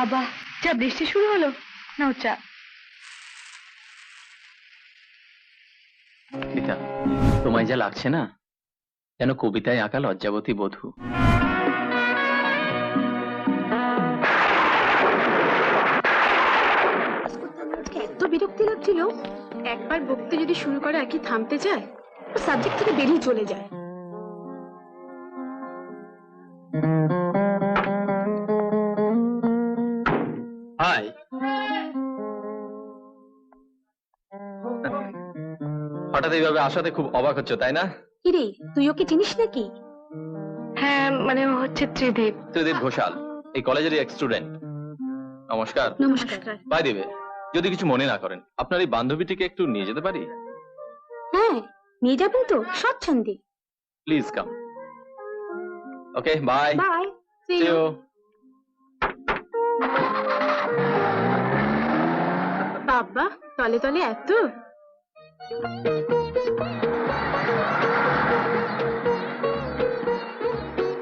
বাবা, যা বৃষ্টি শুরু হলো। নাও চা। মিতা, তোমায় যা লাগছে না, যেন কবিতায় আঁকা লজ্জাবতী বধূ। এত বিরক্তি লাগছিল, একবার বকতে যদি শুরু করে আর কি থামতে চায়, সাবজেক্ট থেকে বেরিয়ে চলে যায়। হাই। হঠাৎ এইভাবে আসাতে খুব অবাক হচ্ছে, তাই না? কিরে, তুই ওকে চিনিস নাকি? হ্যাঁ, মানে হচ্ছে ত্রিদীপ। ত্রিদীপ ঘোষাল, এই কলেজেরই এক স্টুডেন্ট। নমস্কার। নমস্কার। বাই দেবে, যদি কিছু মনে না করেন, আপনার এই বান্ধবীটিকে একটু নিয়ে যেতে পারি? হ্যাঁ, নিয়ে যাবেন তো, স্বচ্ছন্দে। Please come. Okay, bye. Bye. See you. বাবা, তলে তলে এত।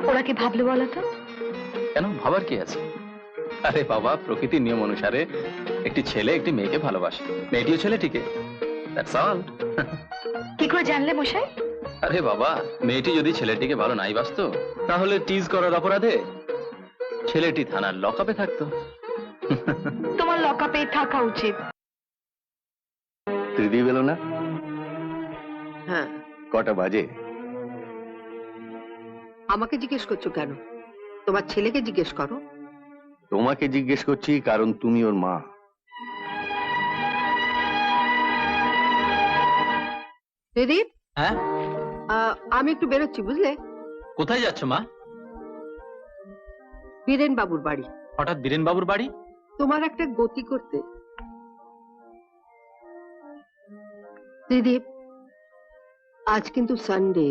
ওরা কি ভাবলো বলো তো? কেন, ভাবার কি আছে? আরে বাবা, প্রকৃতির নিয়ম অনুসারে একটি ছেলে একটি মেয়েকে ভালোবাসে, মেয়েটিও ছেলেটিকে। That's all. কি করে জানলে মশাই? আরে বাবা, মেয়েটি যদি ছেলেটিকে ভালো নাই বাসতো, তাহলে টিজ করার অপরাধে ছেলেটি থানার লকআপে থাকতো। তোমার লকআপে থাকা উচিত। ত্রিদীপ এলো না? হ্যাঁ, কটা বাজে? আমাকে জিজ্ঞেস করছো কেন? তোমার ছেলেকে জিজ্ঞেস করো। তোমাকে জিজ্ঞেস করছি কারণ তুমি ওর মা। দিদীপ, হ্যাঁ, আমি একটু বেরোচ্ছি, বুঝলে? কোথায় যাচ্ছ মা? বীরেন বাবুর বাড়ি। হঠাৎ বীরেন বাবুর বাড়ি? তোমার একটা গতি করতে। দিদীপ, আজ কিন্তু সানডে।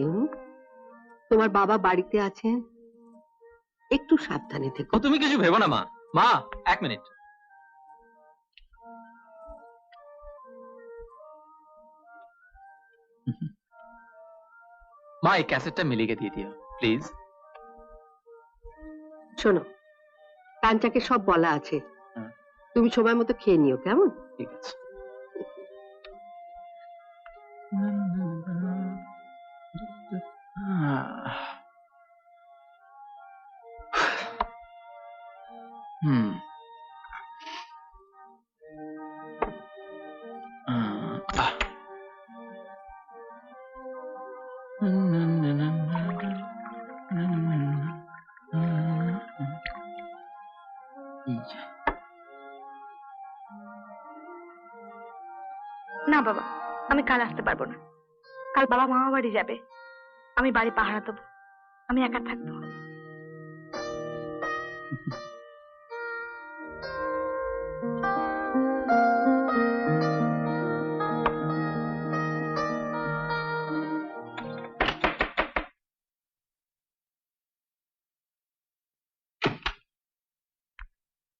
তোমার বাবা বাড়িতে আছেন, একটু সাবধানে থেকো। তুমি কিছু ভেবো না মা। মা, এক মিনিট। মা, এই ক্যাসেটটা মিলিকে দিয়ে দিও প্লিজ। শোনো, কাঞ্চাকে সব বলা আছে, হ্যাঁ। তুমি সময় মতো খেয়ে নিও, কেমন? ঠিক আছে। হুম। না বাবা, আমি কাল আসতে পারবো না। কাল বাবা মামা বাড়ি যাবে, আমি বাড়ি পাহারা দেবো, আমি একা থাকবো।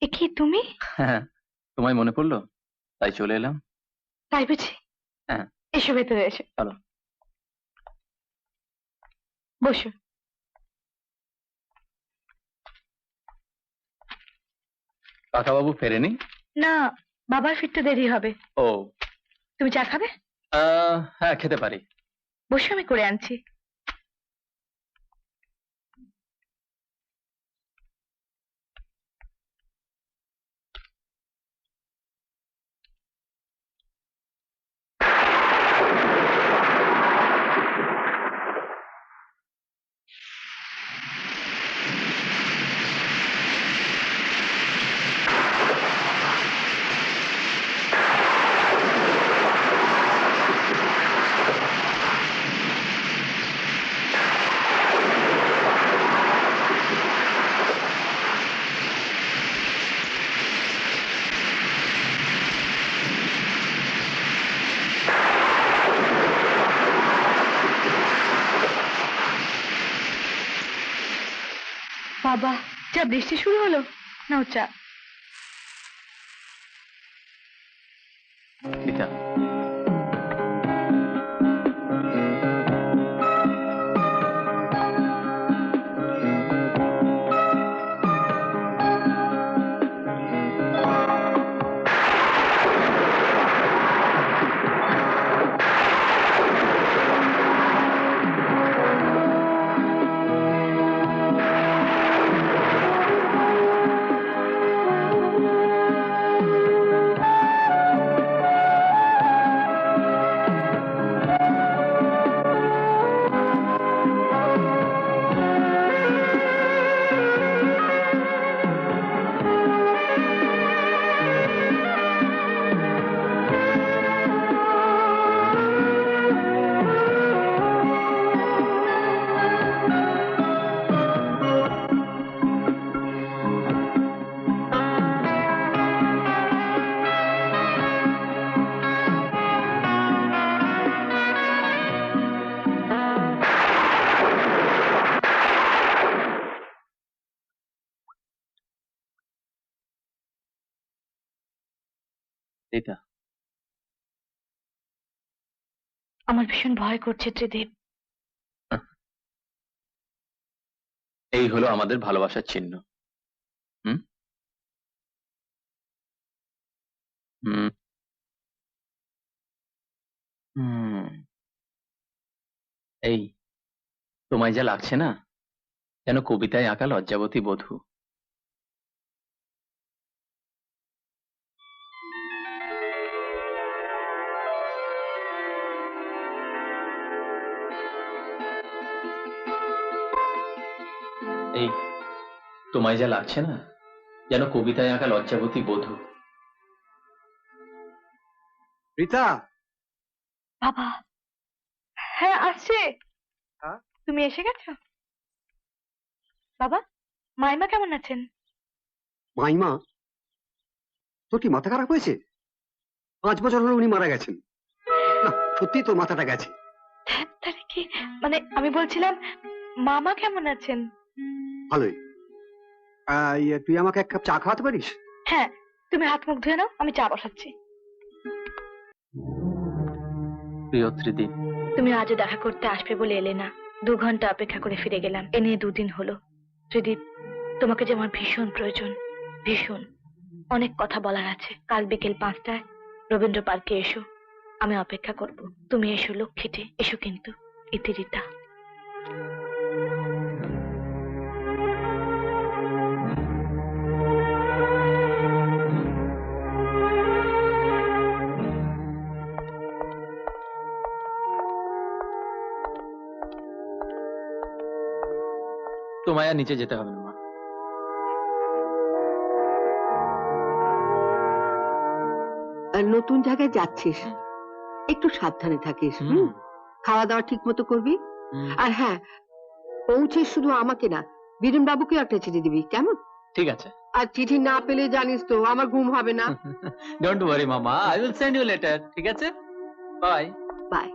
এ কি তুমি? হ্যাঁ, তোমায় মনে পড়লো তাই চলে এলাম। তাই বুঝি? হ্যাঁ। এসো, ভেতরে এসো। চলো। বসো। কাকাবাবু ফেরেনি? না, বাবার ফিরতে দেরি হবে। ও। তুমি চা খাবে? হ্যাঁ, খেতে পারি। বসে, আমি করে আনছি। বাবা, যা বৃষ্টি শুরু হলো। নাও চা। মিতা, এটা আমার ভীষণ ভয় করছে ত্রিদীপ। এই হলো আমাদের ভালোবাসার চিহ্ন। হুম হুম হুম এই তোমায় যা লাগছে না, যেন কবিতায় আঁকা লজ্জাবতী বধূ। এই তোমায় যা লাগছে না, যেন কবিতায় আঁকা লজ্জাবতী বধূ। রীতা, বাবা, হ্যাঁ আসছে। হ্যাঁ? তুমি এসে গেছো? বাবা, মাইমা কেমন আছেন? মাইমা, তোর কি মাথা খারাপ হয়েছে? 5 বছর হলো উনি মারা গেছেন। না, সত্যি তোর মাথাটা গেছে। তাহলে কি মানে, আমি বলছিলাম মামা কেমন আছেন? ভালোই। তুই আমাকে 1 কাপ চা খাওয়াতে পারিস? হ্যাঁ, তুমি হাত মুখ ধুয়ে নাও, আমি চা বসাচ্ছি। প্রিয় ত্রিদীপ, তুমি আজও দেখা করতে আসবে বলে এলে না। 2 ঘন্টা অপেক্ষা করে ফিরে গেলাম, এ নিয়ে 2 দিন হলো। ত্রিদীপ, তোমাকে যে আমার ভীষণ প্রয়োজন, ভীষণ। অনেক কথা বলার আছে। কাল বিকেল 5টায় রবীন্দ্র পার্কে এসো, আমি অপেক্ষা করব। তুমি এসো লক্ষ্মীটি, এসো কিন্তু। ইতি রীতা। তোমায় আর নিচে যেতে হবে না মা। আর নতুন জায়গায় যাচ্ছিস, একটু সাবধানে থাকিস। হুম। খাওয়া দাওয়া ঠিক মতো করবি। আর হ্যাঁ, পৌঁছে শুধু আমাকে না, বীরেন বাবুকে একটা চিঠি দিবি, কেমন? ঠিক আছে। আর চিঠি না পেলে জানিস তো আমার ঘুম হবে না। ডোন্ট ওয়ারি মামা, I will send you letter. ঠিক আছে, বাই। বাই।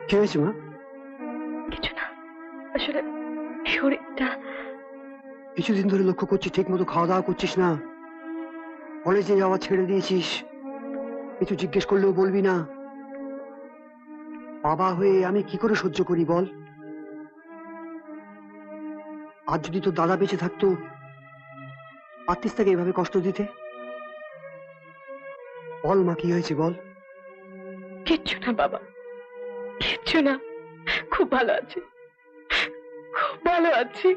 কি হয়েছে মা? কিছু না, আসলে শরীরটা। কিছুদিন ধরে লক্ষ্য করছি ঠিক মতো খাওয়া দাওয়া করছিস না। কলেজে যাওয়া ছেড়ে দিয়েছিস। কিছু জিজ্ঞেস করলেও বলবি না। বাবা হয়ে আমি কি করে সহ্য করি বল? আজ যদি তোর দাদা বেঁচে থাকতো, পারতিস তাকে এভাবে কষ্ট দিতে? বল মা, কি হয়েছে বল? কিচ্ছু না বাবা, কিচ্ছু না। খুব ভালো আছি, খুব ভালো আছি।